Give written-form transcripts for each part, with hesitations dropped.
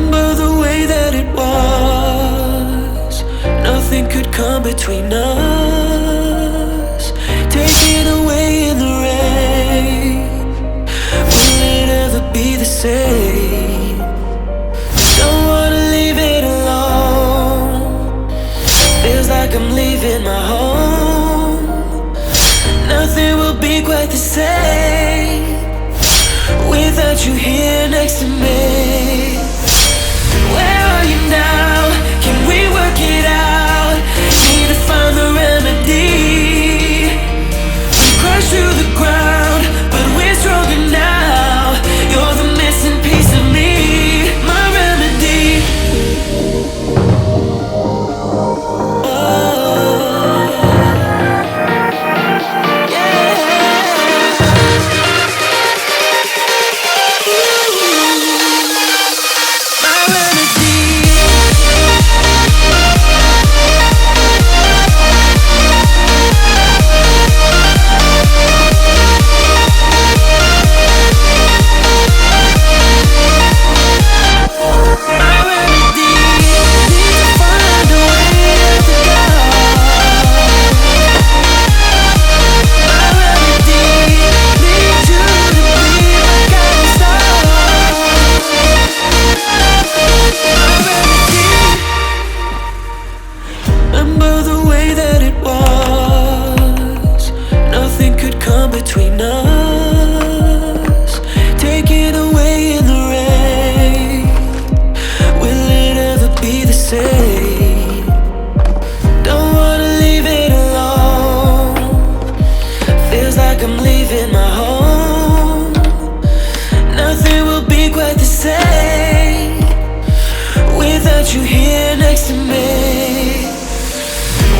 Remember the way that it was. Nothing could come between us. Taken away in the rain. Will it ever be the same? Don't wanna leave it alone. Feels like I'm leaving my home. Nothing will be quite the same without you here next to me. Where are you now? Can we work it out? Need to find the remedy. We crashed through the ground, but we're stronger now. You're the missing piece of me, my remedy. You here next to me.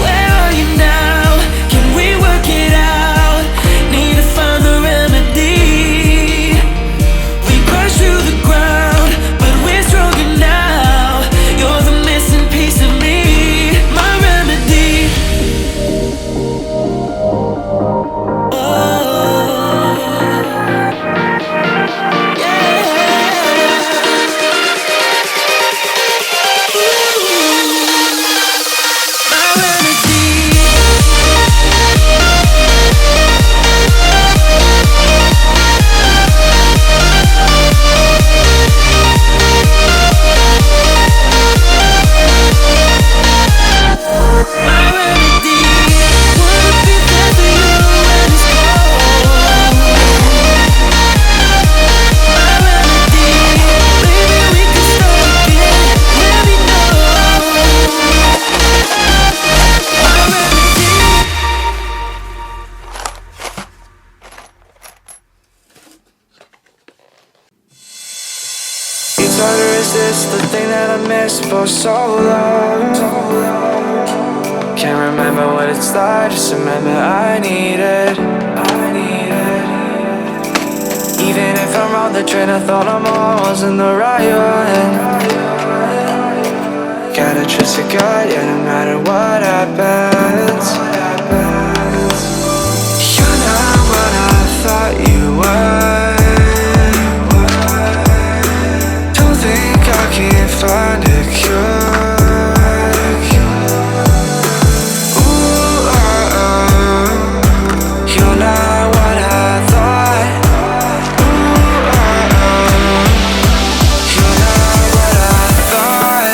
Where are you now? Can we work it out? Need to find the remedy. We crashed through the ground, but we're stronger now. You're the missing piece of me, my remedy. The thing that I missed for so long. Can't remember what it's like, just remember I need it. Even if I'm wrong, the train of thought I'm on wasn't the right one. Gotta trust a God, yeah, no matter what happens. You're not what I thought you were. I can't find a cure. Ooh, you're not what I thought. Ooh, you're not what I thought.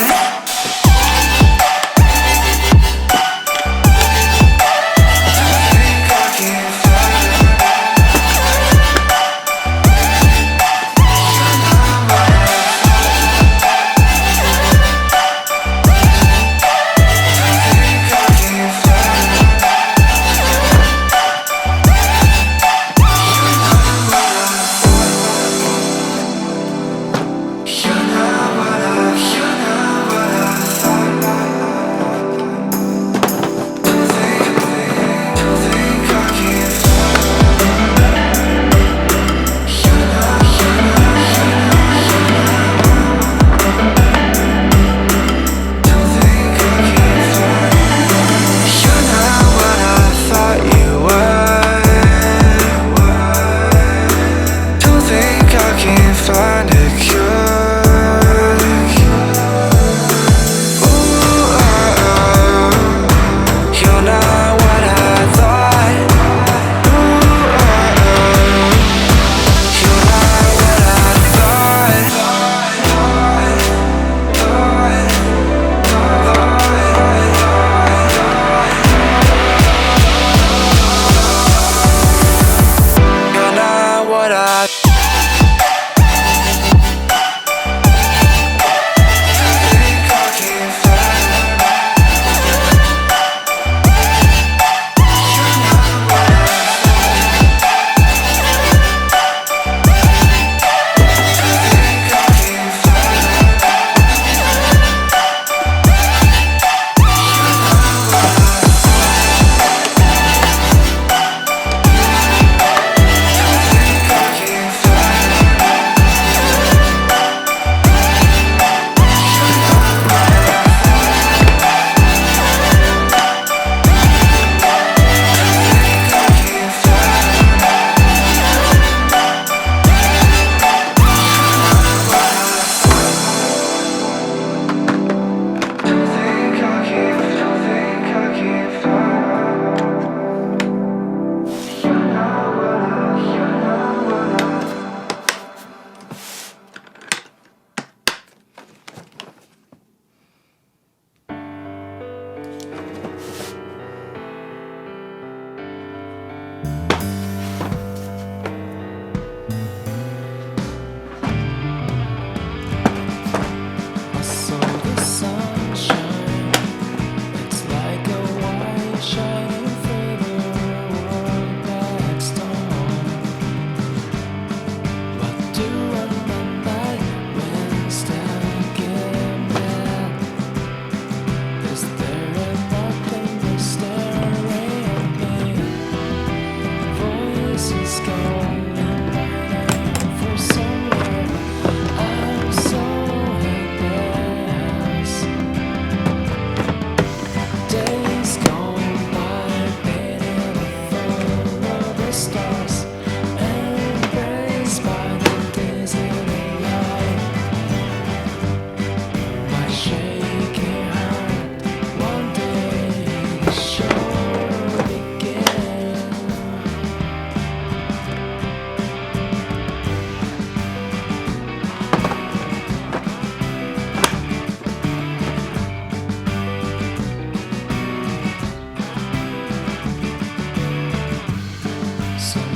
Some